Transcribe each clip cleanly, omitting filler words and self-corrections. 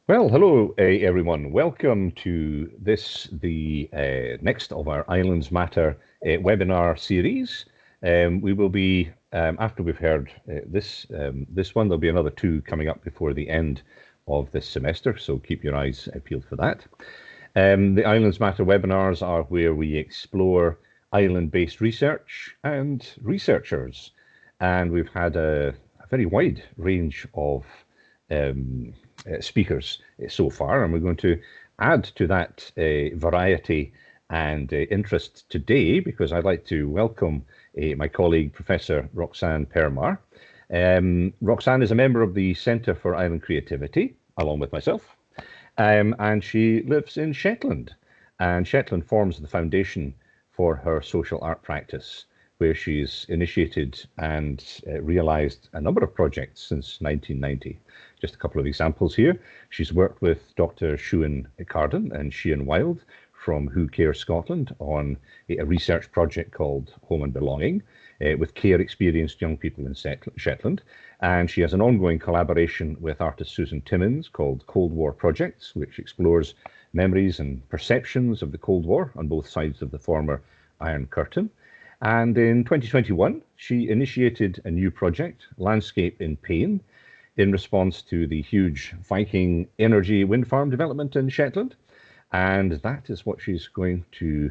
Well, hello everyone. Welcome to the next of our Islands Matter webinar series. We will be, after we've heard this one, there'll be another two coming up before the end of this semester, so keep your eyes peeled for that. The Islands Matter webinars are where we explore island-based research and researchers, and we've had a very wide range of um, speakers so far, and we're going to add to that variety and interest today because I'd like to welcome my colleague, Professor Roxane Permar. Roxane is a member of the Centre for Island Creativity, along with myself, and she lives in Shetland. And Shetland forms the foundation for her social art practice, where she's initiated and realised a number of projects since 1990. Just a couple of examples here. She's worked with Dr. Shuan Carden and Shean Wild from Who Cares Scotland on a research project called Home and Belonging with care experienced young people in Shetland. And she has an ongoing collaboration with artist Susan Timmins called Cold War Projects, which explores memories and perceptions of the Cold War on both sides of the former Iron Curtain. And in 2021, she initiated a new project, Landscape in Pain, in response to the huge Viking energy wind farm development in Shetland. And that is what she's going to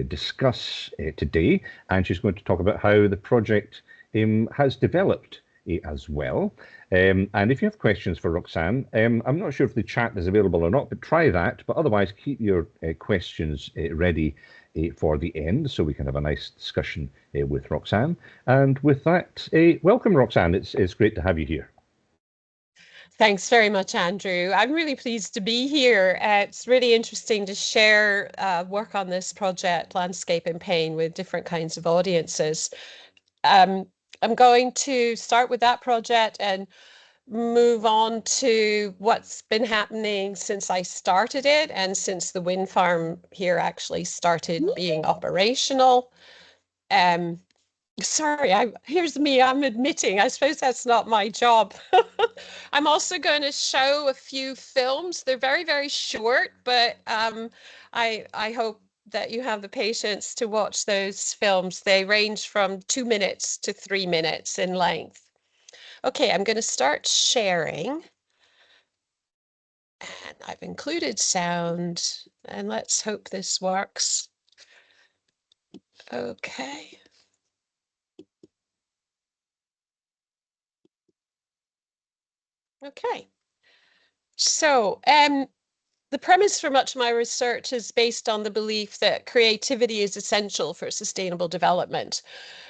discuss today. And she's going to talk about how the project has developed as well. And if you have questions for Roxane, I'm not sure if the chat is available or not, but try that. But otherwise, keep your questions ready for the end so we can have a nice discussion with Roxane. And with that, welcome, Roxane. It's great to have you here. Thanks very much, Andrew. I'm really pleased to be here. It's really interesting to share work on this project, Landscape in Pain, with different kinds of audiences. I'm going to start with that project and move on to what's been happening since I started it and since the wind farm here actually started being operational. Sorry, here's me, I'm admitting, I suppose that's not my job. I'm also going to show a few films. They're very, very short, but I hope that you have the patience to watch those films. They range from 2 minutes to 3 minutes in length. Okay, I'm going to start sharing. And I've included sound, and let's hope this works. Okay. Okay. So, the premise for much of my research is based on the belief that creativity is essential for sustainable development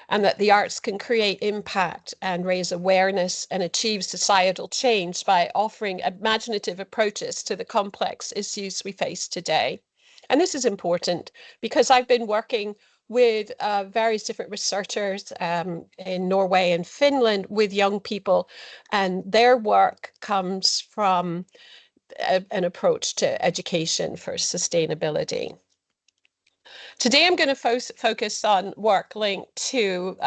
and that the arts can create impact and raise awareness and achieve societal change by offering imaginative approaches to the complex issues we face today. And this is important because I've been working with various different researchers in Norway and Finland with young people, and their work comes from an approach to education for sustainability. Today, I'm going to focus on work linked to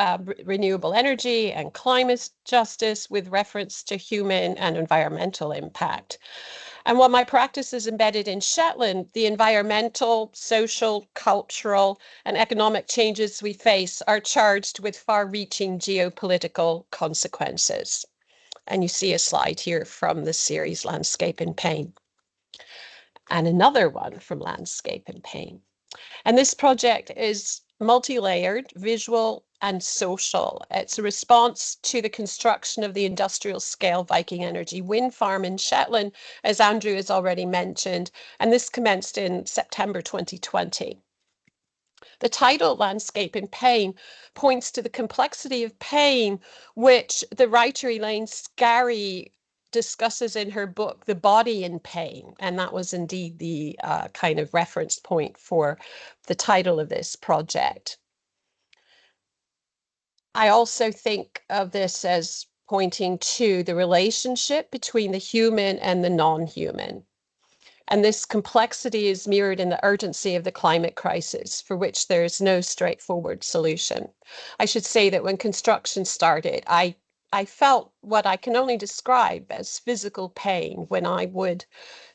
renewable energy and climate justice with reference to human and environmental impact. And while my practice is embedded in Shetland, the environmental, social, cultural, and economic changes we face are charged with far-reaching geopolitical consequences. And you see a slide here from the series Landscape in Pain. And another one from Landscape in Pain. And this project is multi-layered, visual and social. It's a response to the construction of the industrial scale Viking energy wind farm in Shetland, as Andrew has already mentioned, and this commenced in September 2020. The title, Landscape in Pain, points to the complexity of pain, which the writer Elaine Scarry discusses in her book, The Body in Pain. And that was indeed the kind of reference point for the title of this project. I also think of this as pointing to the relationship between the human and the non-human. And this complexity is mirrored in the urgency of the climate crisis, for which there is no straightforward solution. I should say that when construction started, I I felt what I can only describe as physical pain when I would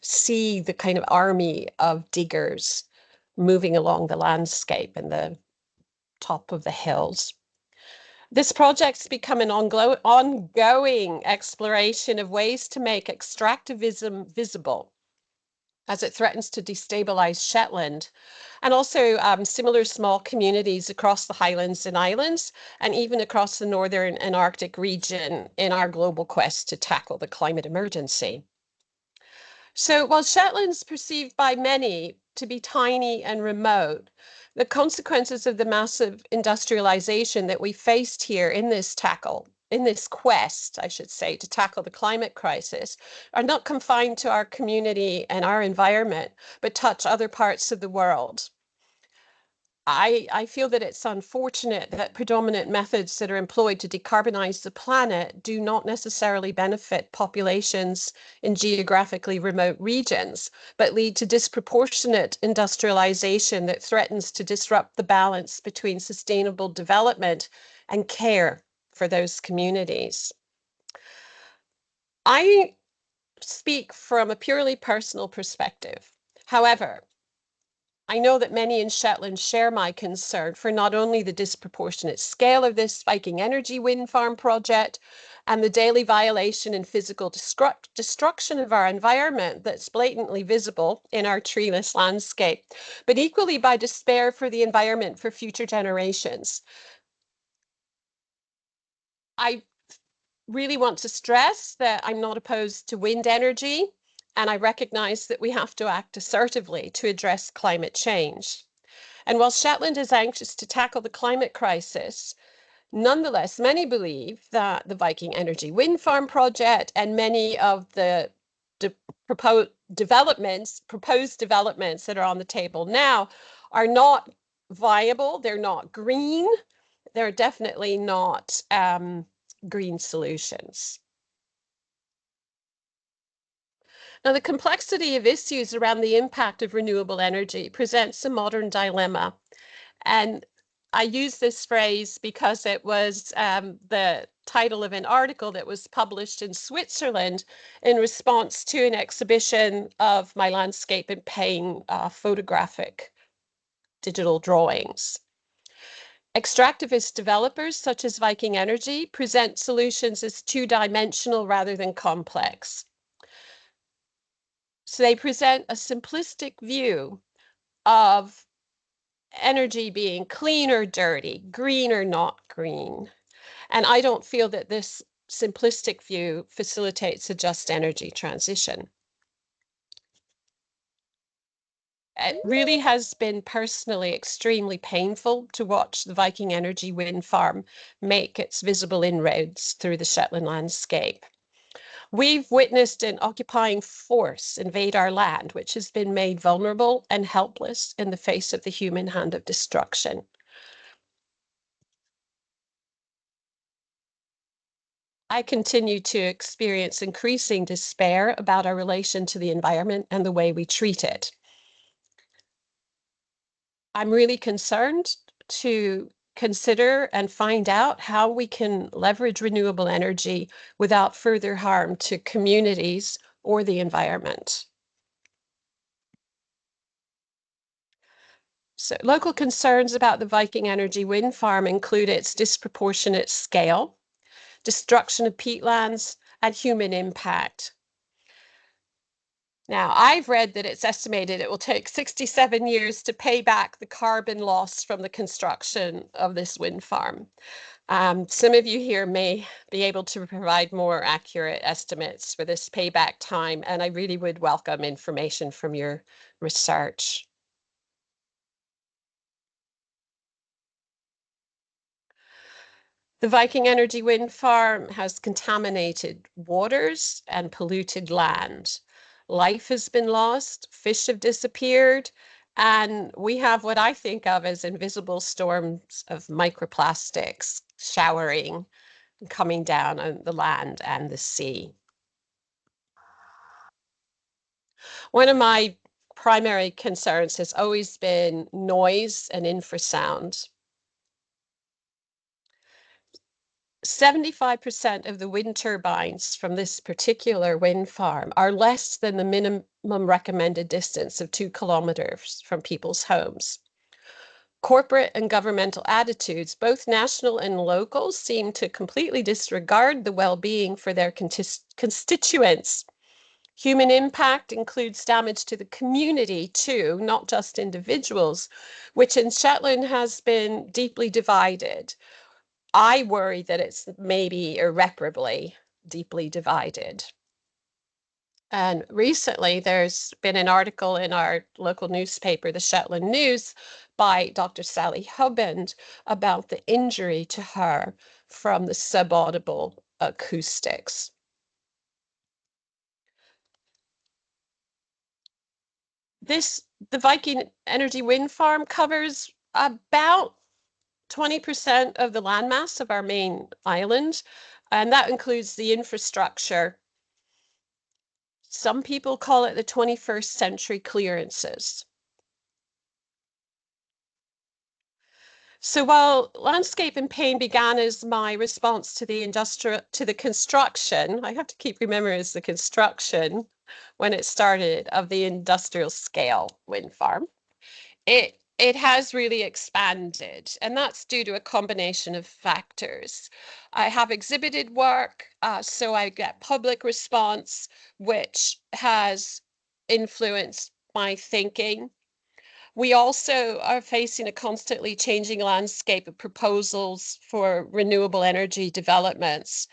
see the kind of army of diggers moving along the landscape and the top of the hills. This project's become an ongoing exploration of ways to make extractivism visible as it threatens to destabilize Shetland and also similar small communities across the Highlands and Islands and even across the Northern and Arctic region in our global quest to tackle the climate emergency. So while Shetland's perceived by many to be tiny and remote, the consequences of the massive industrialization that we faced here in this quest, I should say, to tackle the climate crisis, are not confined to our community and our environment, but touch other parts of the world. I feel that it's unfortunate that predominant methods that are employed to decarbonize the planet do not necessarily benefit populations in geographically remote regions, but lead to disproportionate industrialization that threatens to disrupt the balance between sustainable development and care for those communities. I speak from a purely personal perspective. However, I know that many in Shetland share my concern for not only the disproportionate scale of this Viking energy wind farm project and the daily violation and physical destruction of our environment that's blatantly visible in our treeless landscape, but equally by despair for the environment for future generations. I really want to stress that I'm not opposed to wind energy, and I recognize that we have to act assertively to address climate change. And while Shetland is anxious to tackle the climate crisis, nonetheless, many believe that the Viking Energy Wind Farm project and many of the proposed developments that are on the table now are not viable. They're not green. They're definitely not green solutions. Now, the complexity of issues around the impact of renewable energy presents a modern dilemma. And I use this phrase because it was the title of an article that was published in Switzerland in response to an exhibition of my landscape and paint photographic digital drawings. Extractivist developers such as Viking Energy present solutions as two-dimensional rather than complex. So they present a simplistic view of energy being clean or dirty, green or not green. And I don't feel that this simplistic view facilitates a just energy transition. It really has been personally extremely painful to watch the Viking Energy wind farm make its visible inroads through the Shetland landscape. We've witnessed an occupying force invade our land, which has been made vulnerable and helpless in the face of the human hand of destruction. I continue to experience increasing despair about our relation to the environment and the way we treat it. I'm really concerned to consider and find out how we can leverage renewable energy without further harm to communities or the environment. So local concerns about the Viking Energy wind farm include its disproportionate scale, destruction of peatlands, and human impact. Now, I've read that it's estimated it will take 67 years to pay back the carbon loss from the construction of this wind farm. Some of you here may be able to provide more accurate estimates for this payback time, and I really would welcome information from your research. The Viking Energy wind farm has contaminated waters and polluted land. Life has been lost, fish have disappeared, and we have what I think of as invisible storms of microplastics showering and coming down on the land and the sea. One of my primary concerns has always been noise and infrasound. 75% of the wind turbines from this particular wind farm are less than the minimum recommended distance of 2 kilometers from people's homes. Corporate and governmental attitudes, both national and local, seem to completely disregard the well-being for their constituents. Human impact includes damage to the community too, not just individuals, which in Shetland has been deeply divided. I worry that it's maybe irreparably deeply divided. And recently, there's been an article in our local newspaper, the Shetland News, by Dr. Sally Huband about the injury to her from the subaudible acoustics. The Viking Energy Wind Farm covers about 20% of the landmass of our main island, and that includes the infrastructure. Some people call it the 21st century clearances. So while landscape and pain began as my response to the construction, I have to keep remembering it's the construction when it started of the industrial scale wind farm, it has really expanded, and that's due to a combination of factors. I have exhibited work, so I get public response, which has influenced my thinking. We also are facing a constantly changing landscape of proposals for renewable energy developments.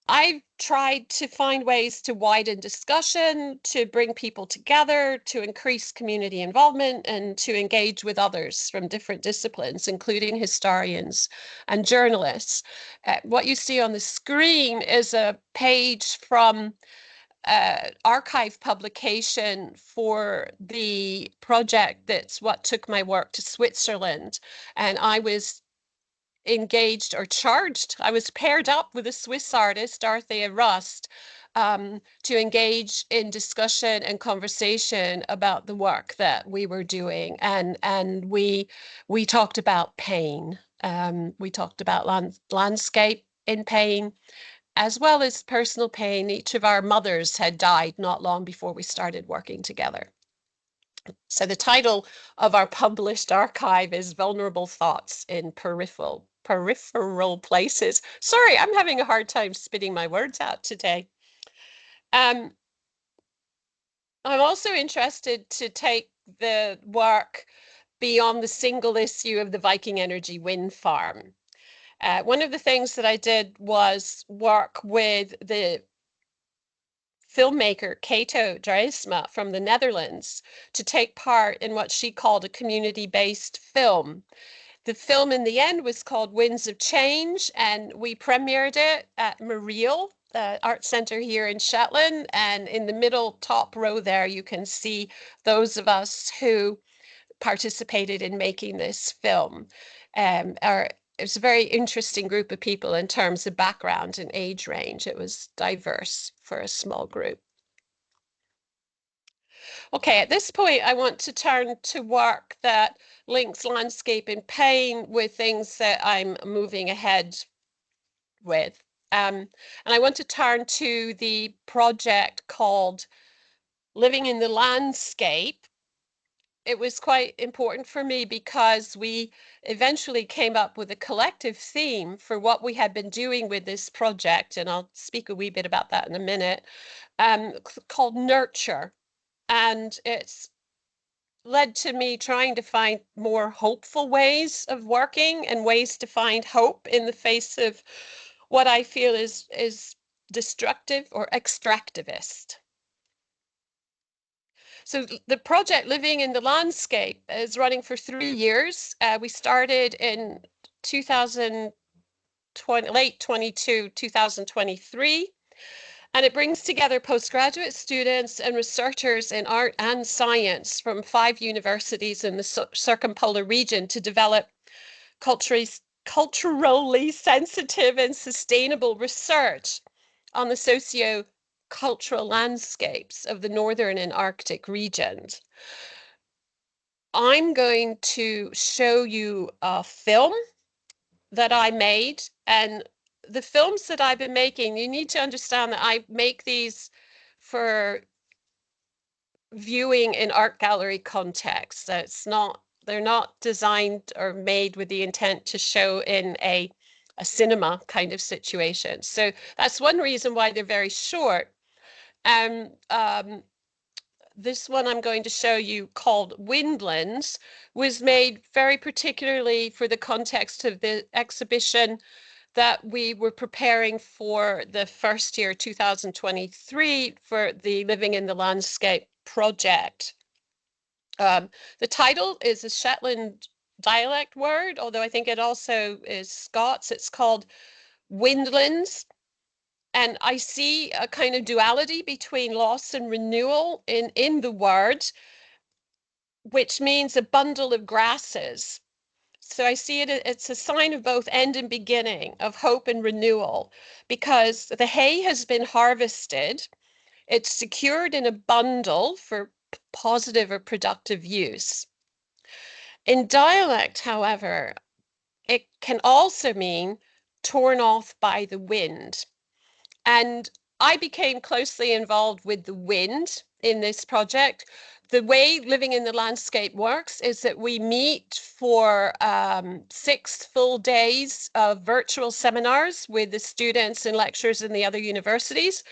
I've tried to find ways to widen discussion, to bring people together, to increase community involvement, and to engage with others from different disciplines, including historians and journalists. What you see on the screen is a page from archive publication for the project that's what took my work to Switzerland. And I was engaged or charged. I was paired up with a Swiss artist, Dorothea Rust, to engage in discussion and conversation about the work that we were doing. And we talked about pain. We talked about landscape in pain, as well as personal pain. Each of our mothers had died not long before we started working together. So the title of our published archive is Vulnerable Thoughts in Peripheral Places. Sorry, I'm having a hard time spitting my words out today. I'm also interested to take the work beyond the single issue of the Viking Energy wind farm. One of the things that I did was work with the filmmaker Kato Drysma from the Netherlands to take part in what she called a community-based film. The film in the end was called Winds of Change, and we premiered it at Mariel, the art center here in Shetland. And in the middle top row there, you can see those of us who participated in making this film. It was a very interesting group of people in terms of background and age range. It was diverse for a small group. Okay, at this point, I want to turn to work that links landscape and pain with things that I'm moving ahead with. And I want to turn to the project called Living in the Landscape. It was quite important for me because we eventually came up with a collective theme for what we had been doing with this project, and I'll speak a wee bit about that in a minute, called Nurture. And it's led to me trying to find more hopeful ways of working and ways to find hope in the face of what I feel is destructive or extractivist. So the project Living in the Landscape is running for 3 years. We started in 2020, late 22, 2023. And it brings together postgraduate students and researchers in art and science from 5 universities in the circumpolar region to develop culturally sensitive and sustainable research on the socio-cultural landscapes of the northern and Arctic regions. I'm going to show you a film that I made. And the films that I've been making, you need to understand that I make these for viewing in art gallery context. So they're not designed or made with the intent to show in a cinema kind of situation. So that's one reason why they're very short. And this one I'm going to show you, called Windlands, was made very particularly for the context of the exhibition that we were preparing for the first year, 2023, for the Living in the Landscape project. The title is a Shetland dialect word, although I think it also is Scots. It's called Windlands. And I see a kind of duality between loss and renewal in the word, which means a bundle of grasses. So I see it's a sign of both end and beginning, of hope and renewal, because the hay has been harvested, it's secured in a bundle for positive or productive use. In dialect, however, it can also mean torn off by the wind. And I became closely involved with the wind in this project. The way Living in the Landscape works is that we meet for 6 full days of virtual seminars with the students and lecturers in the other universities.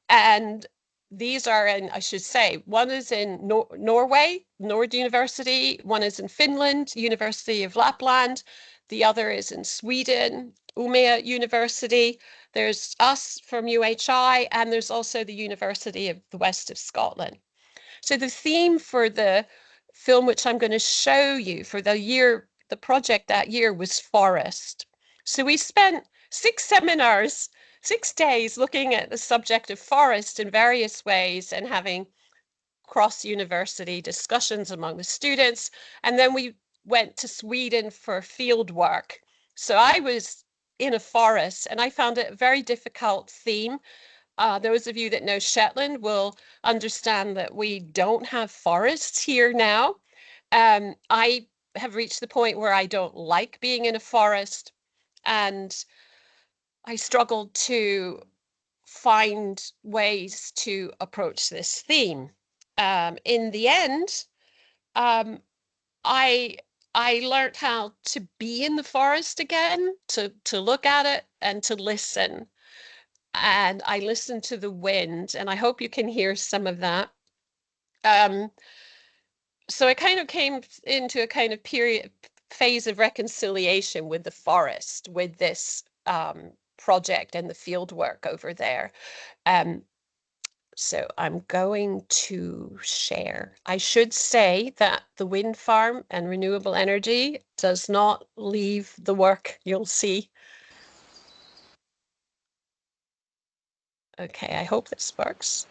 And these are in, I should say, one is in Norway, Nord University, one is in Finland, University of Lapland, the other is in Sweden, Umeå University. There's us from UHI, and there's also the University of the West of Scotland. So the theme for the film, which I'm going to show you for the project that year, was forest. So we spent 6 seminars, 6 days, looking at the subject of forest in various ways and having cross-university discussions among the students. And then we went to Sweden for field work. So I was in a forest, and I found it a very difficult theme. Those of you that know Shetland will understand that we don't have forests here now. I have reached the point where I don't like being in a forest, and I struggled to find ways to approach this theme. In the end, um, I I learned how to be in the forest again, to look at it and to listen. And I listened to the wind, and I hope you can hear some of that. Um, so I kind of came into a kind of phase of reconciliation with the forest, with this project and the field work over there. Um, so I'm going to share. I should say that the wind farm and renewable energy does not leave the work, you'll see. Okay, I hope this works.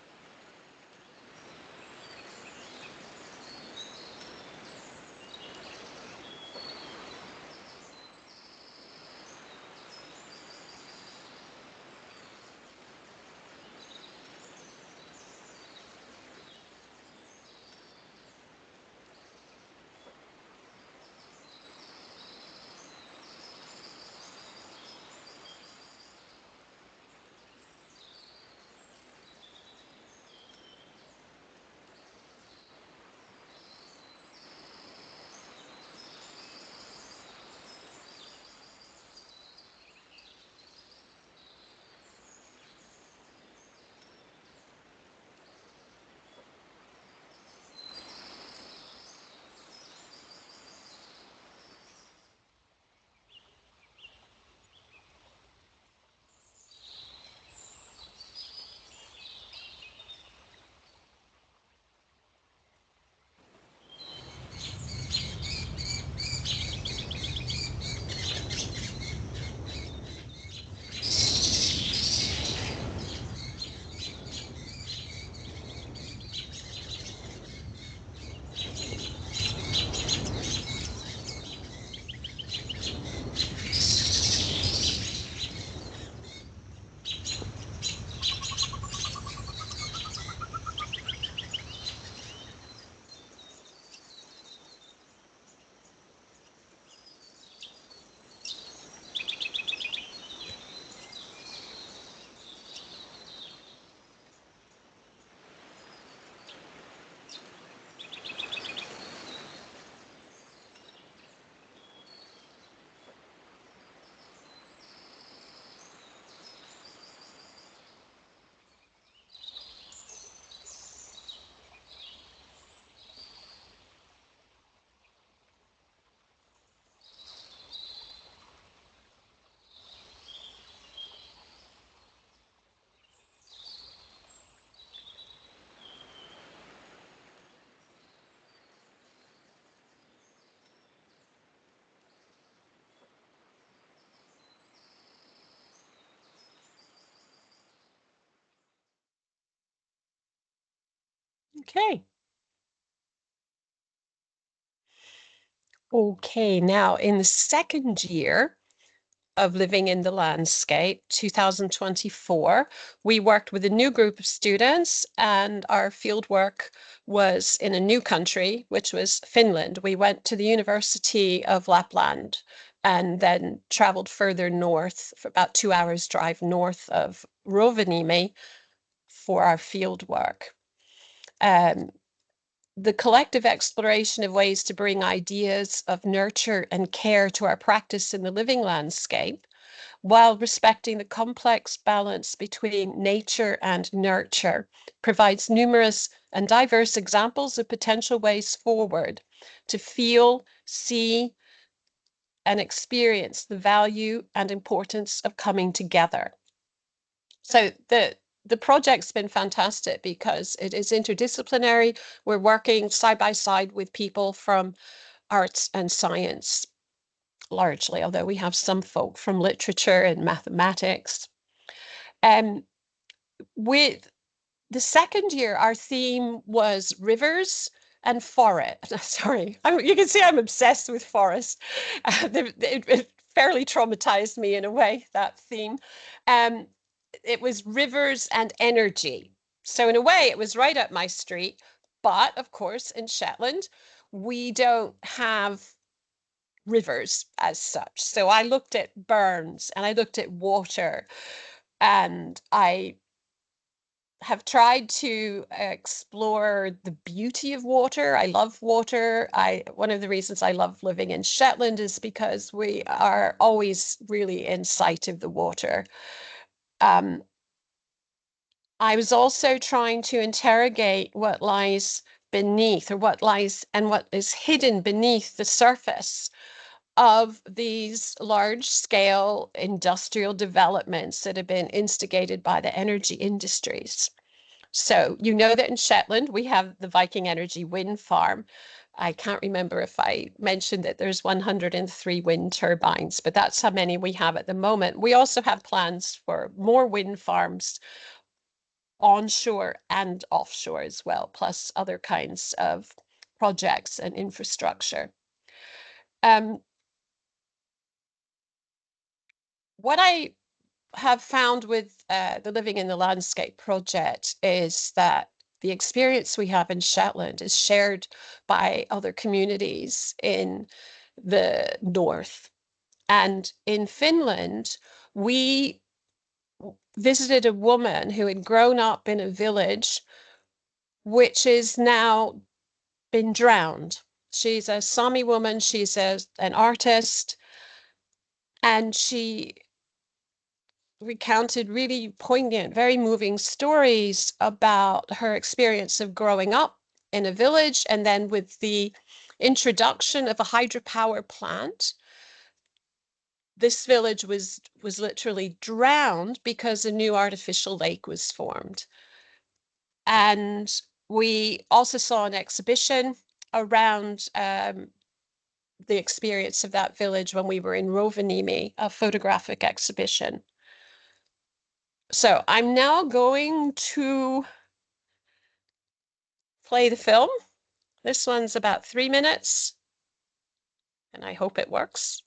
Okay. Okay, now in the second year of living in the landscape, 2024, we worked with a new group of students, and our field work was in a new country, which was Finland. We went to the University of Lapland and then traveled further north for about 2 hours drive north of Rovaniemi for our field work. The collective exploration of ways to bring ideas of nurture and care to our practice in the living landscape while respecting the complex balance between nature and nurture provides numerous and diverse examples of potential ways forward to feel, see, and experience the value and importance of coming together. So the project's been fantastic because it is interdisciplinary. We're working side by side with people from arts and science, largely, although we have some folk from literature and mathematics. With the second year, our theme was rivers and forest. Sorry, you can see I'm obsessed with forest. It fairly traumatized me in a way, that theme. Um, it was rivers and energy. So in a way, it was right up my street. But of course, in Shetland, we don't have rivers as such. So I looked at burns and I looked at water, and I have tried to explore the beauty of water. I love water. One of the reasons I love living in Shetland is because we are always really in sight of the water. Um, I was also trying to interrogate what lies beneath, or what lies and what is hidden beneath the surface of these large-scale industrial developments that have been instigated by the energy industries. So you know that in Shetland, we have the Viking Energy wind farm. I can't remember if I mentioned that there's 103 wind turbines, but that's how many we have at the moment. We also have plans for more wind farms onshore and offshore as well, plus other kinds of projects and infrastructure. What I have found with the Living in the Landscape project is that the experience we have in Shetland is shared by other communities in the north. And in Finland, we visited a woman who had grown up in a village which is now been drowned. She's a Sami woman, she's an artist, and she recounted really poignant, very moving stories about her experience of growing up in a village, and then with the introduction of a hydropower plant, this village was literally drowned because a new artificial lake was formed. And we also saw an exhibition around the experience of that village when we were in Rovaniemi, a photographic exhibition. So I'm now going to play the film. This one's about 3 minutes, and I hope it works.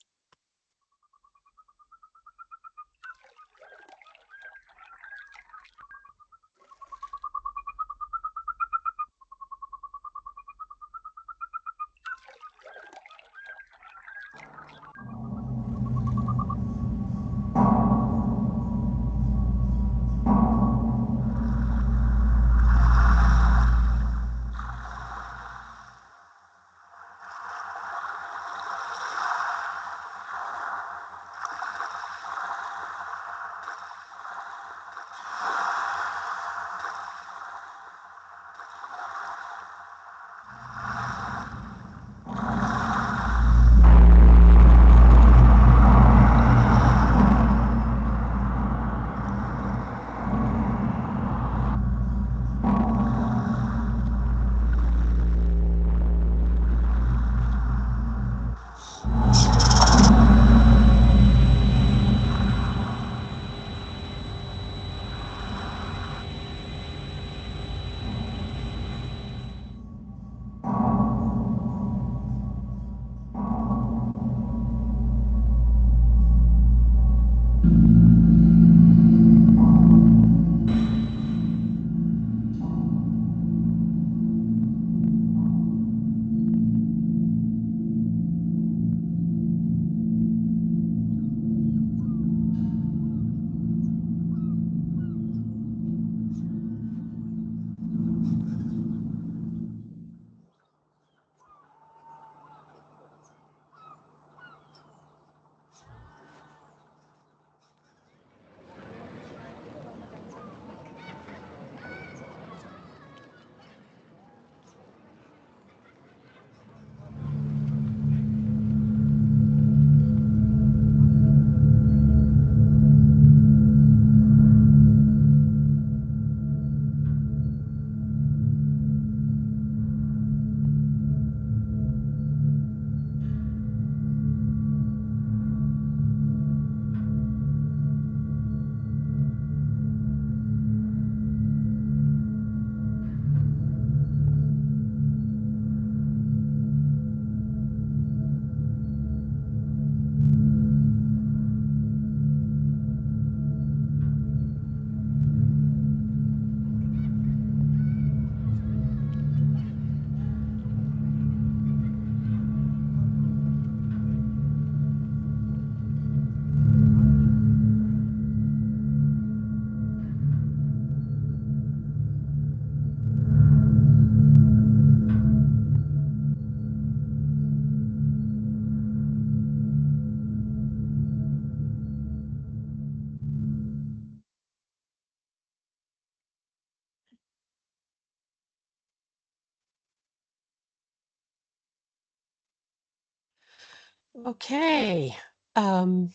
Okay. I've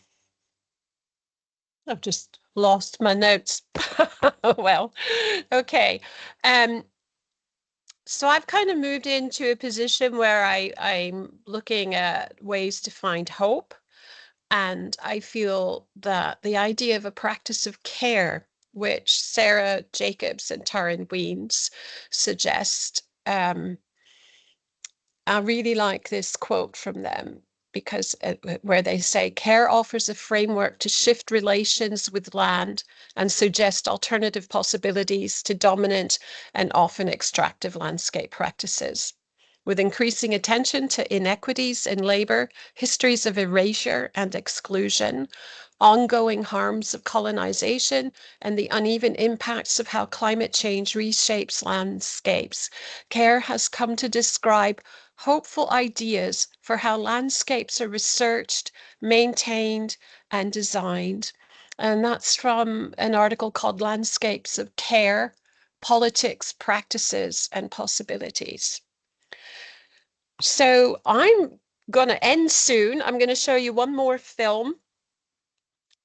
just lost my notes. Well, okay. So I've kind of moved into a position where I'm looking at ways to find hope. And I feel that the idea of a practice of care, which Sarah Jacobs and Taryn Weems suggest, I really like this quote from them because where they say care offers a framework to shift relations with land and suggest alternative possibilities to dominant and often extractive landscape practices. With increasing attention to inequities in labor, histories of erasure and exclusion, ongoing harms of colonization, and the uneven impacts of how climate change reshapes landscapes, care has come to describe hopeful ideas for how landscapes are researched, maintained, and designed. And that's from an article called Landscapes of Care, Politics, Practices, and Possibilities. So I'm going to end soon. I'm going to show you one more film.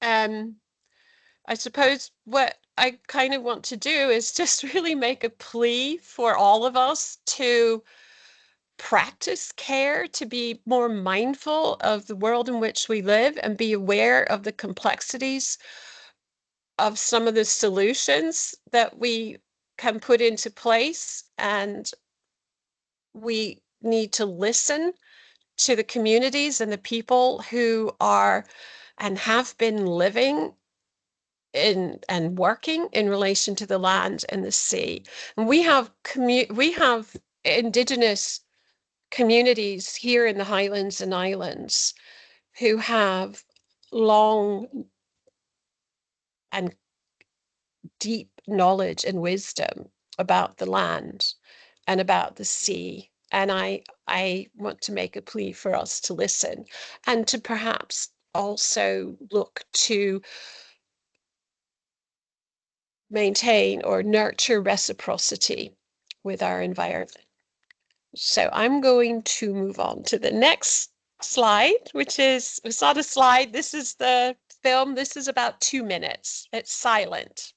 I suppose what I kind of want to do is just really make a plea for all of us to practice care, to be more mindful of the world in which we live and be aware of the complexities of some of the solutions that we can put into place. And we need to listen to the communities and the people who are and have been living in and working in relation to the land and the sea. And we have indigenous communities here in the Highlands and Islands who have long and deep knowledge and wisdom about the land and about the sea. And I want to make a plea for us to listen and to perhaps also look to maintain or nurture reciprocity with our environment. So I'm going to move on to the next slide, which is, it's not a slide, this is the film. This is about 2 minutes. It's silent.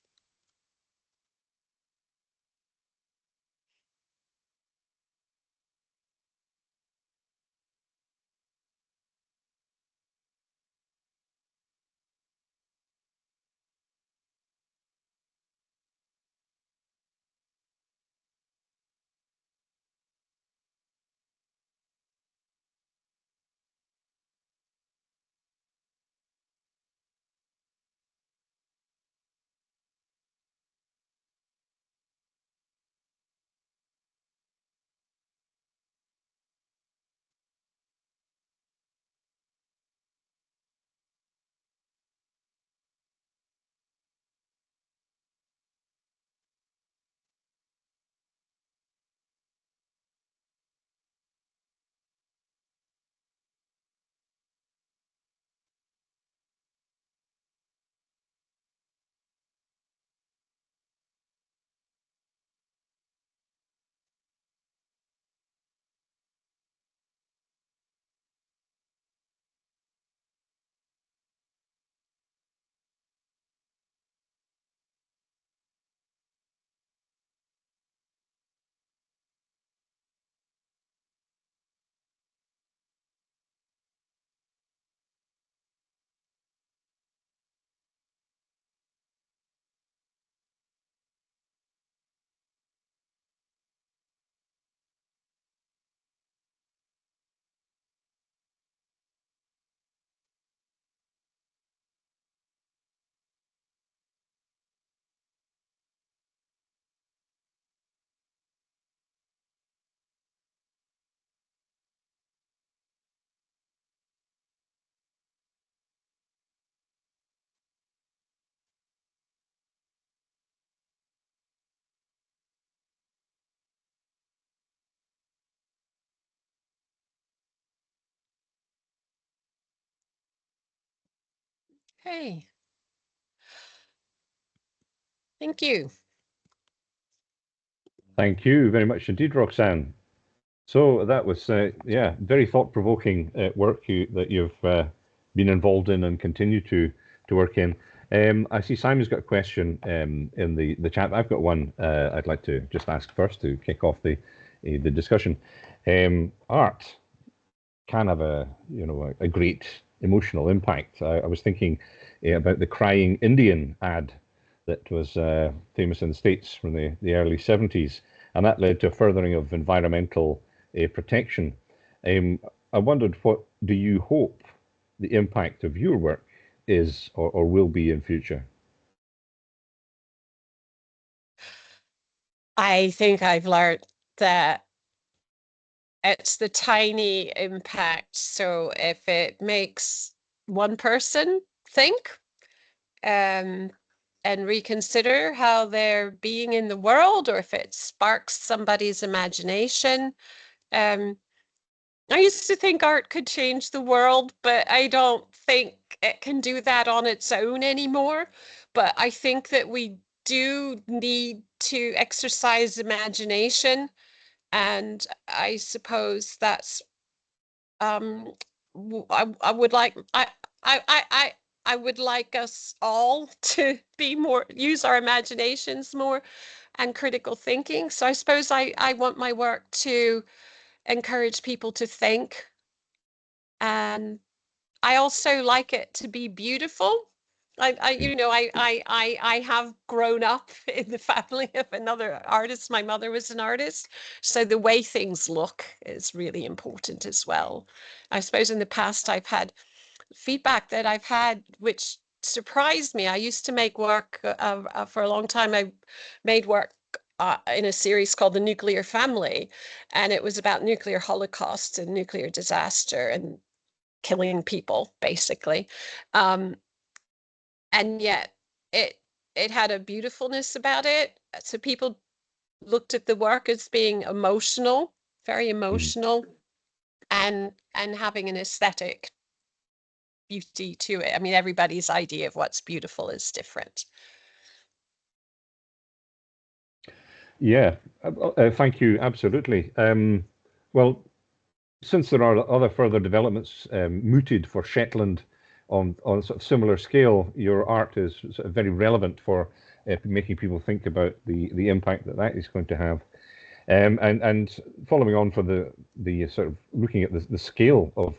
Hey, thank you. Thank you very much indeed, Roxanne. So that was, yeah, very thought-provoking work that you've been involved in and continue to work in. I see Simon's got a question in the chat. I've got one I'd like to just ask first to kick off the discussion. Art can have a great emotional impact. I was thinking about the Crying Indian ad that was famous in the States from the early 70s, and that led to a furthering of environmental protection. I wondered, what do you hope the impact of your work is or will be in future? I think I've learned that it's the tiny impact. So if it makes one person think, um, and reconsider how they're being in the world, or if it sparks somebody's imagination. Um, I used to think art could change the world, but I don't think it can do that on its own anymore. But I think that we do need to exercise imagination, and I suppose that's I would like I I I I would like us all to be more, use our imaginations more, and critical thinking. So I suppose I want my work to encourage people to think, and I also like it to be beautiful. I have grown up in the family of another artist. My mother was an artist, so the way things look is really important as well. I suppose in the past I've had feedback that I've had which surprised me. I used to make work for a long time. I made work in a series called The Nuclear Family, and it was about nuclear holocaust and nuclear disaster and killing people, basically. Um, and yet it it had a beautifulness about it. So people looked at the work as being emotional, very Mhm. emotional, and having an aesthetic beauty to it. I mean, everybody's idea of what's beautiful is different. Yeah, thank you. Absolutely. Well, since there are other further developments mooted for Shetland on sort of similar scale, your art is sort of very relevant for making people think about the impact that that is going to have. And following on for the sort of looking at the scale of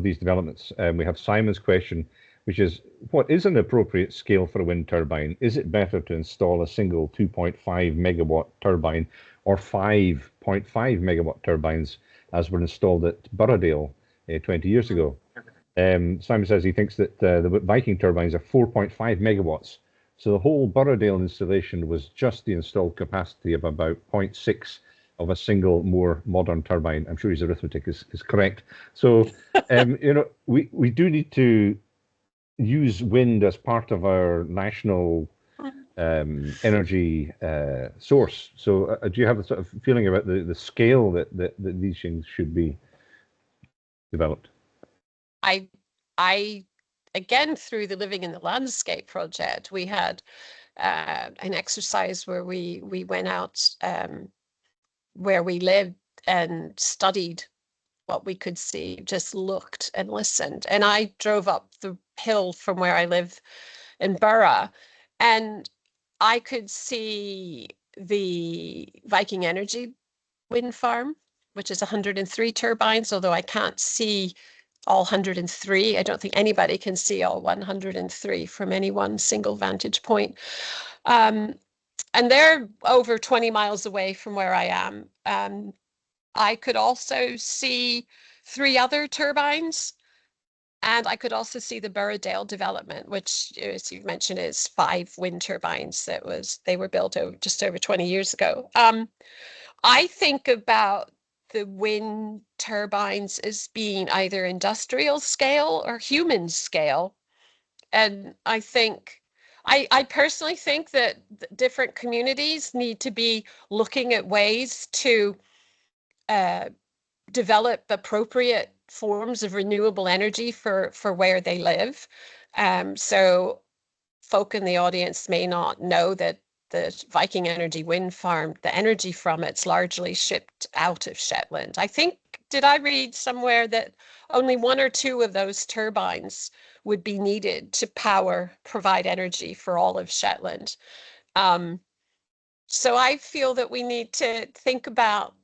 these developments, we have Simon's question, which is, what is an appropriate scale for a wind turbine? Is it better to install a single 2.5 megawatt turbine or 5.5 megawatt turbines as were installed at Burradale 20 years ago? Simon says he thinks that the Viking turbines are 4.5 megawatts. So the whole Burradale installation was just the installed capacity of about zero point 0.6 of a single more modern turbine. I'm sure his arithmetic is correct. So, we do need to use wind as part of our national energy source. So, do you have a sort of feeling about the scale that these things should be developed? I I again, through the Living in the Landscape project, we had an exercise where we went out where we lived and studied what we could see, just looked and listened. And I drove up the hill from where I live in Borough, and I could see the Viking Energy wind farm, which is 103 turbines, although I can't see all 103. I don't think anybody can see all 103 from any one single vantage point. Um, and they're over 20 miles away from where I am. I could also see three other turbines, and I could also see the Burradale development, which, as you mentioned, is 5 wind turbines. They were built just over 20 years ago. I think about the wind turbines as being either industrial scale or human scale. And I personally think that different communities need to be looking at ways to uh, develop appropriate forms of renewable energy for where they live. So folk in the audience may not know that the Viking Energy wind farm, the energy from it's largely shipped out of Shetland. I think, did I read somewhere that only 1 or 2 of those turbines would be needed to provide energy for all of Shetland. So I feel that we need to think about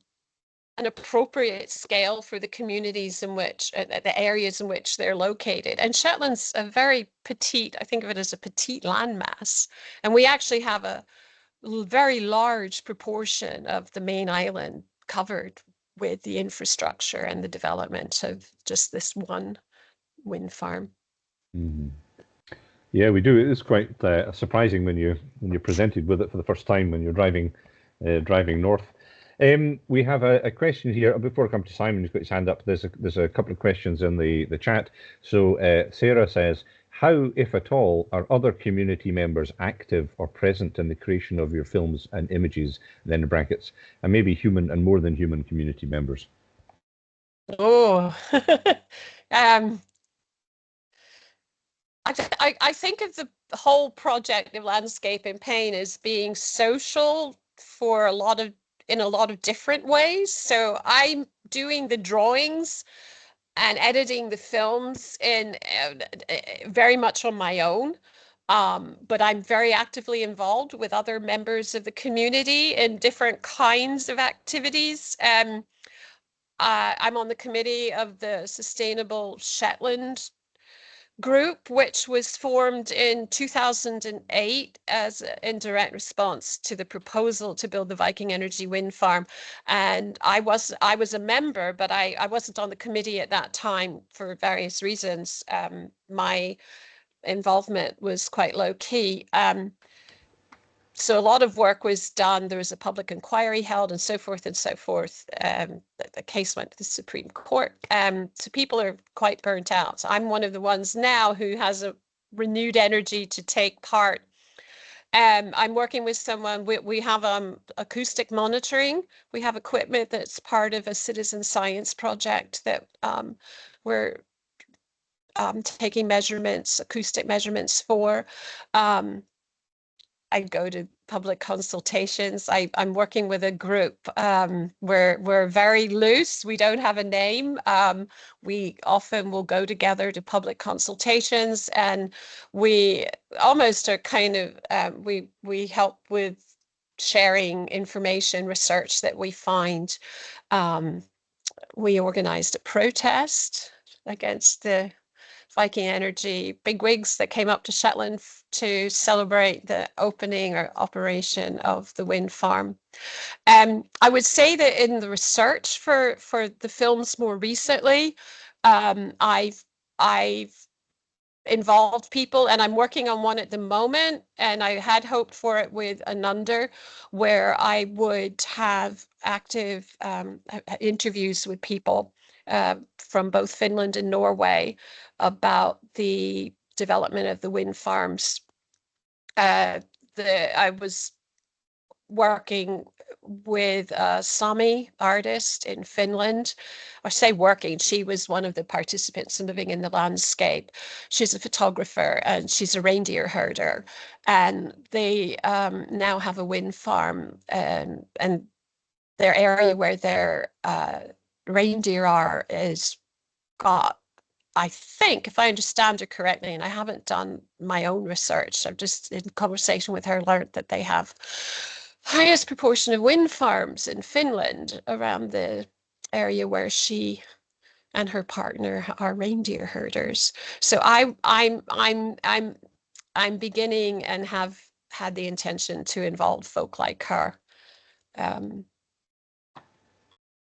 an appropriate scale for the communities in which, the areas in which they're located. And Shetland's a very petite, I think of it as a petite landmass. And we actually have a very large proportion of the main island covered with the infrastructure and the development of just this one wind farm. Mm-hmm. Yeah, we do. It is quite surprising when you're presented with it for the first time when you're driving north. We have a question here before I come to Simon, who's got his hand up. There's a couple of questions in the chat. So Sarah says, how, if at all, are other community members active or present in the creation of your films and images? Then in brackets, and maybe human and more than human community members. Oh, I think of the whole project of Landscape in Pain as being social for in a lot of different ways. So I'm doing the drawings and editing the films in very much on my own. But I'm very actively involved with other members of the community in different kinds of activities. I'm on the committee of the Sustainable Shetland group, which was formed in 2008 as in direct response to the proposal to build the Viking Energy wind farm. And I was a member, but I wasn't on the committee at that time for various reasons. My involvement was quite low key. So a lot of work was done. There was a public inquiry held and so forth and so forth. The case went to the Supreme Court. So people are quite burnt out. I'm one of the ones now who has a renewed energy to take part. I'm working with someone. We have acoustic monitoring. We have equipment that's part of a citizen science project that we're taking measurements, acoustic measurements for. I go to public consultations. I'm working with a group. We're very loose. We don't have a name. We often will go together to public consultations, and we almost are kind of we help with sharing information, research that we find. We organized a protest against the Viking Energy bigwigs that came up to Shetland to celebrate the opening or operation of the wind farm. I would say that in the research for the films more recently, I've involved people, and I'm working on one at the moment, and I had hoped for it with Ananda, where I would have active interviews with people from both Finland and Norway about the development of the wind farms. I was working with a Sami artist in Finland. I say working, she was one of the participants living in the landscape. She's a photographer and she's a reindeer herder. And they now have a wind farm, and their area where their reindeer are is got, I think, if I understand her correctly, and I haven't done my own research, I've just in conversation with her learned that they have highest proportion of wind farms in Finland around the area where she and her partner are reindeer herders. So I'm beginning and have had the intention to involve folk like her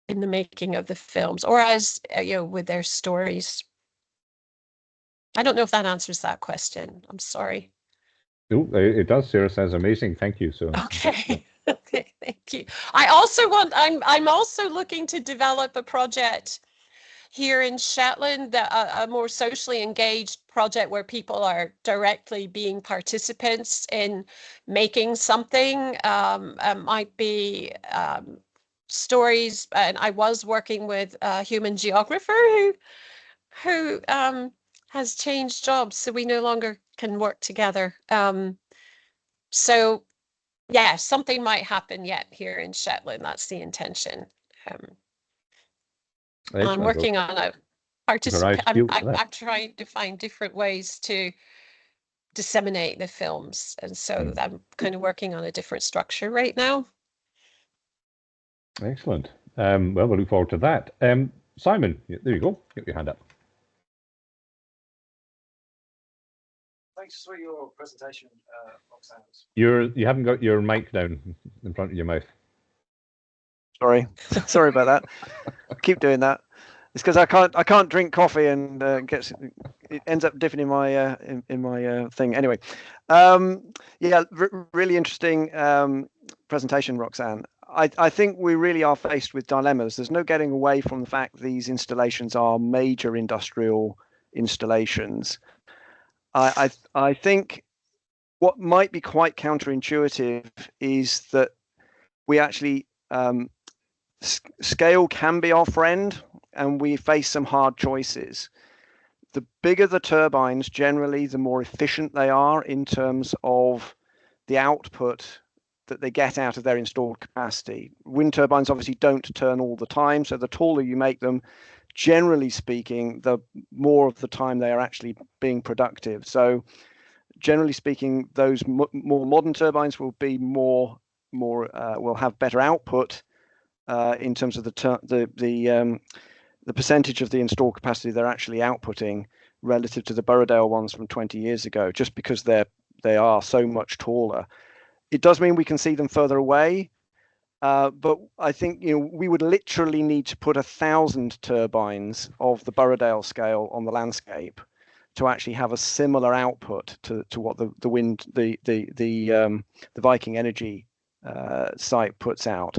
in the making of the films, or as with their stories. I don't know if that answers that question. I'm sorry. No, it does. Sarah says amazing. Thank you. So okay. Okay, thank you. I'm also looking to develop a project here in Shetland, a more socially engaged project where people are directly being participants in making something. Might be stories, and I was working with a human geographer who has changed jobs, so we no longer can work together. So yeah, something might happen yet here in Shetland. That's the intention. I'm working on a I'm trying to find different ways to disseminate the films, and so I'm kind of working on a different structure right now. Excellent. Well, we'll look forward to that. Simon, there you go. Get your hand up. Thanks for your presentation, Roxane. You haven't got your mic down in front of your mouth. Sorry about that. I keep doing that. It's because I can't drink coffee, and it ends up dipping in my thing. Anyway, yeah, really interesting presentation, Roxane. I think we really are faced with dilemmas. There's no getting away from the fact these installations are major industrial installations. I think what might be quite counterintuitive is that we actually scale can be our friend, and we face some hard choices. The bigger the turbines, generally, the more efficient they are in terms of the output that they get out of their installed capacity. Wind turbines obviously don't turn all the time, so the taller you make them, generally speaking, the more of the time they are actually being productive. So generally speaking, those more modern turbines will be will have better output in terms of the percentage of the installed capacity they're actually outputting relative to the Borrowdale ones from 20 years ago, just because they are so much taller. It does mean we can see them further away, but I think we would literally need to put 1,000 turbines of the Borrowdale scale on the landscape to actually have a similar output to what the Viking Energy site puts out.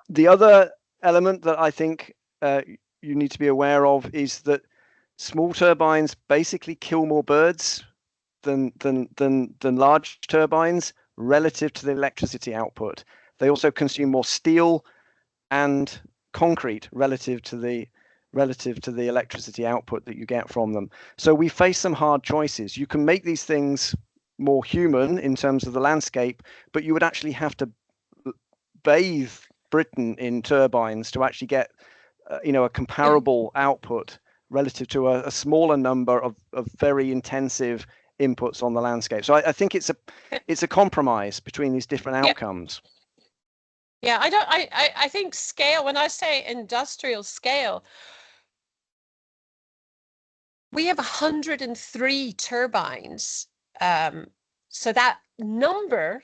The other element that I think you need to be aware of is that small turbines basically kill more birds than large turbines relative to the electricity output. They also consume more steel and concrete relative to the electricity output that you get from them. So we face some hard choices. You can make these things more human in terms of the landscape, but you would actually have to bathe Britain in turbines to actually get a comparable output relative to a smaller number of very intensive inputs on the landscape. So I think it's a compromise between these different outcomes. Yeah, I think scale, when I say industrial scale, we have 103 turbines. So that number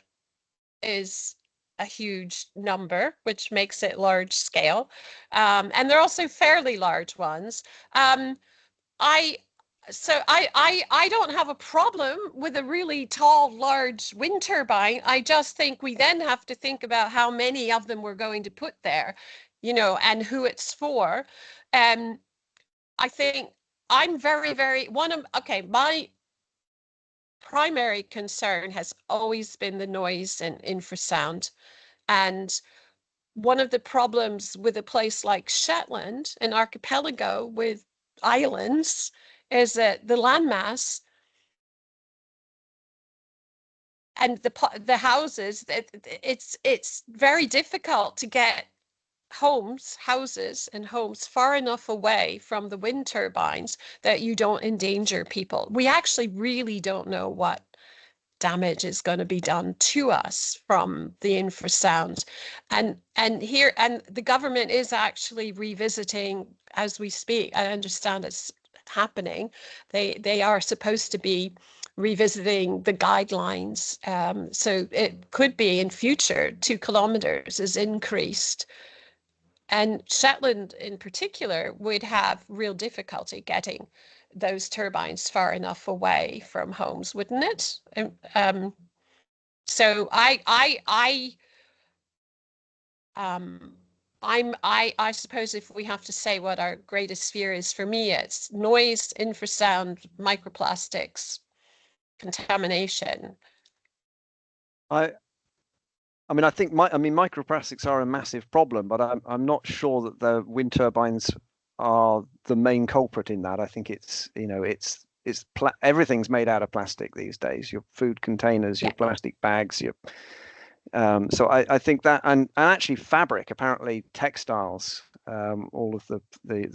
is a huge number, which makes it large scale. And they're also fairly large ones. I don't have a problem with a really tall, large wind turbine. I just think we then have to think about how many of them we're going to put there, and who it's for. I think I'm my primary concern has always been the noise and infrasound. And one of the problems with a place like Shetland, an archipelago with islands, is that the landmass and the houses, it's very difficult to get houses and homes far enough away from the wind turbines that you don't endanger people. We actually really don't know what damage is going to be done to us from the infrasound, and the government is actually revisiting as we speak. I understand it's happening. They are supposed to be revisiting the guidelines, so it could be in future 2 kilometers is increased. And Shetland in particular would have real difficulty getting those turbines far enough away from homes, wouldn't it? So I suppose if we have to say what our greatest fear is, for me, it's noise, infrasound, microplastics, contamination. I think microplastics are a massive problem, but I'm not sure that the wind turbines are the main culprit in that. I think it's everything's made out of plastic these days. Your food containers, your plastic bags, your so I think that, and actually fabric, apparently textiles, all of the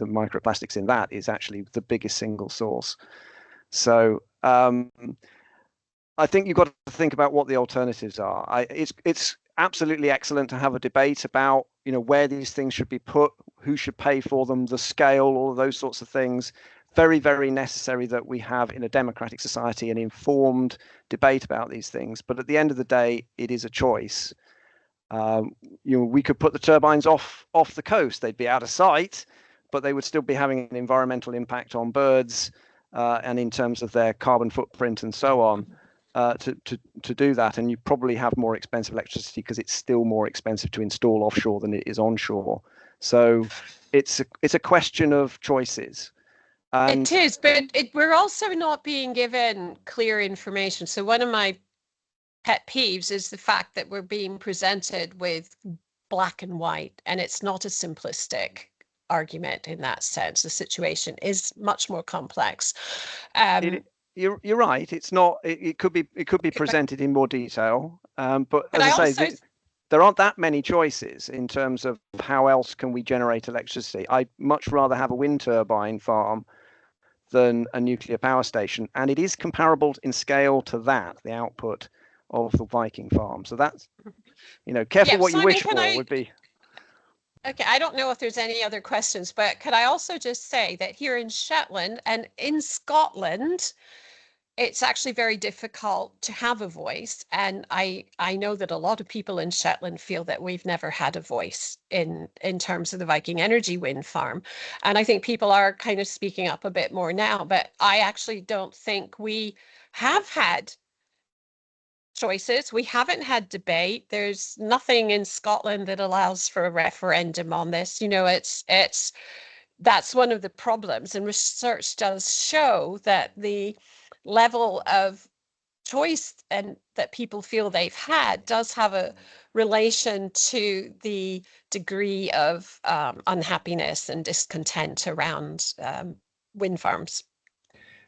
microplastics in that is actually the biggest single source. So I think you've got to think about what the alternatives are. It's absolutely excellent to have a debate about, you know, where these things should be put, who should pay for them, the scale, all of those sorts of things. Very, very necessary that we have in a democratic society an informed debate about these things. But at the end of the day, it is a choice. You know, we could put the turbines off the coast; they'd be out of sight, but they would still be having an environmental impact on birds and in terms of their carbon footprint and so on. To do that, and you probably have more expensive electricity because it's still more expensive to install offshore than it is onshore. So it's a question of choices. And it is, but we're also not being given clear information. So one of my pet peeves is the fact that we're being presented with black and white, and it's not a simplistic argument in that sense. The situation is much more complex. You're right. It's not. It could be presented in more detail. But as I say, there aren't that many choices in terms of how else can we generate electricity. I'd much rather have a wind turbine farm than a nuclear power station, and it is comparable in scale to that, the output of the Viking farm. So that's, you know, careful what you wish for would be. Okay, I don't know if there's any other questions, but could I also just say that here in Shetland and in Scotland, it's actually very difficult to have a voice. And I know that a lot of people in Shetland feel that we've never had a voice in terms of the Viking Energy wind farm. And I think people are kind of speaking up a bit more now, but I actually don't think we have had choices. We haven't had debate. There's nothing in Scotland that allows for a referendum on this. You know, that's one of the problems. And research does show that the level of choice and that people feel they've had does have a relation to the degree of unhappiness and discontent around wind farms.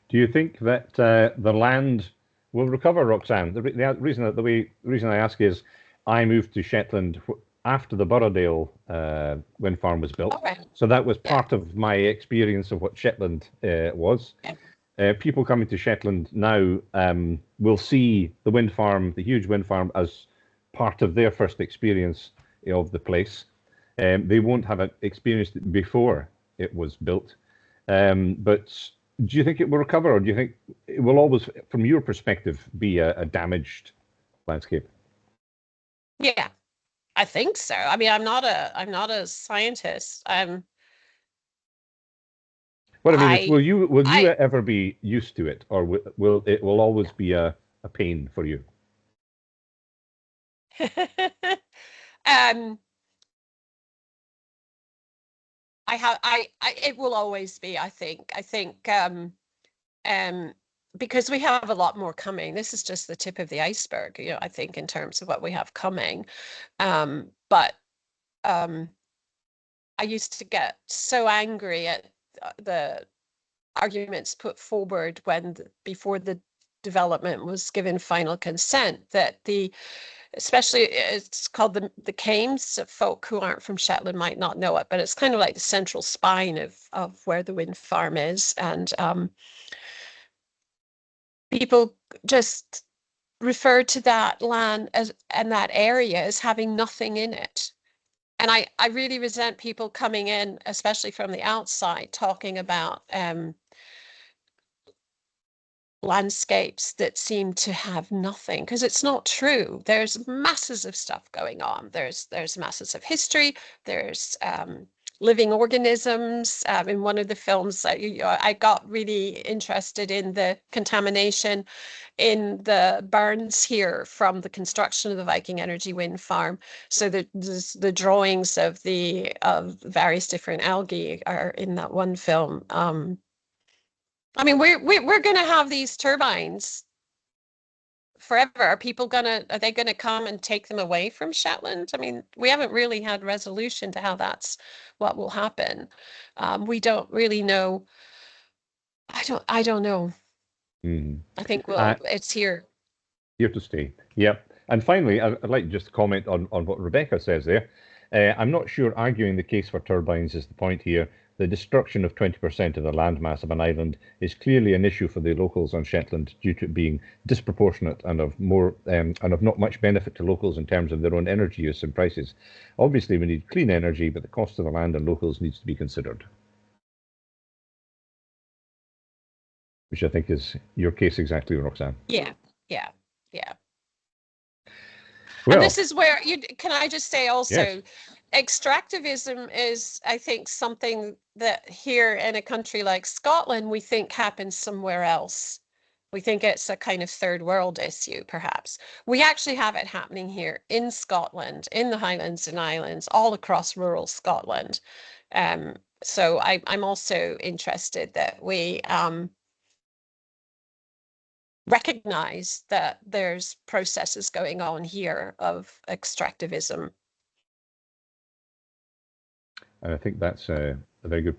Do you think that the land will recover, Roxane? The reason I ask is I moved to Shetland after the Borrowdale wind farm was built. Okay. So that was part of my experience of what Shetland was. Yeah. People coming to Shetland now will see the wind farm, the huge wind farm, as part of their first experience of the place. They won't have experienced it before it was built. But do you think it will recover, or do you think it will always, from your perspective, be a damaged landscape? Yeah, I think so. I mean, I'm not a scientist. What I mean is, will you ever be used to it, or will it always be a pain for you? It will always be, I think. Because we have a lot more coming. This is just the tip of the iceberg, you know, I think, in terms of what we have coming. But I used to get so angry at the arguments put forward before the development was given final consent, that especially it's called the Kames. Folk who aren't from Shetland might not know it, but it's kind of like the central spine of where the wind farm is. And people just refer to that land and that area as having nothing in it. And I really resent people coming in, especially from the outside, talking about landscapes that seem to have nothing, because it's not true. There's masses of stuff going on. There's masses of history. There's living organisms. In one of the films, I got really interested in the contamination in the burns here from the construction of the Viking Energy wind farm. So the drawings of various different algae are in that one film. I mean, we're going to have these turbines forever. Are they going to come and take them away from Shetland? I mean, we haven't really had resolution to how that's what will happen. We don't really know. I don't know. I think it's here. Here to stay. Yep. And finally, I'd like to just comment on what Rebecca says there. I'm not sure arguing the case for turbines is the point here. The destruction of 20% of the landmass of an island is clearly an issue for the locals on Shetland due to it being disproportionate and of not much benefit to locals in terms of their own energy use and prices. Obviously, we need clean energy, but the cost of the land and locals needs to be considered. Which I think is your case exactly, Roxane. Yeah, yeah, yeah. Well, and this is where can I just say also, yes. Extractivism is, I think, something that here in a country like Scotland, we think happens somewhere else. We think it's a kind of third world issue, perhaps. We actually have it happening here in Scotland, in the Highlands and Islands, all across rural Scotland. So I'm also interested that we recognize that there's processes going on here of extractivism. And I think that's a very good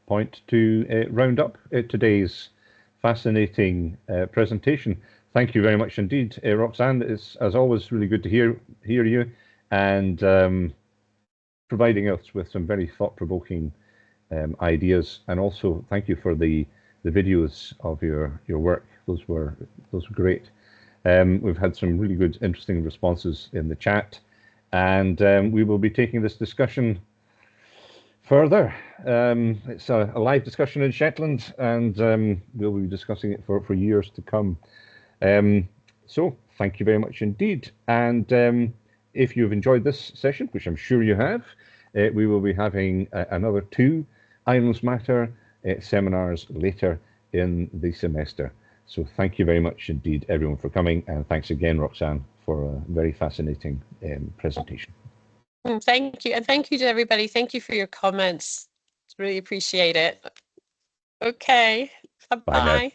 point to round up today's fascinating presentation. Thank you very much indeed, Roxane. It's, as always, really good to hear you and providing us with some very thought-provoking ideas. And also, thank you for the videos of your work. Those were great. We've had some really good, interesting responses in the chat, and we will be taking this discussion further. It's a live discussion in Shetland, and we'll be discussing it for years to come. So thank you very much indeed. And if you've enjoyed this session, which I'm sure you have, we will be having another 2 Islands Matter seminars later in the semester. So thank you very much indeed, everyone, for coming. And thanks again, Roxane, for a very fascinating presentation. Thank you. And thank you to everybody. Thank you for your comments. Really appreciate it. Okay. Bye-bye.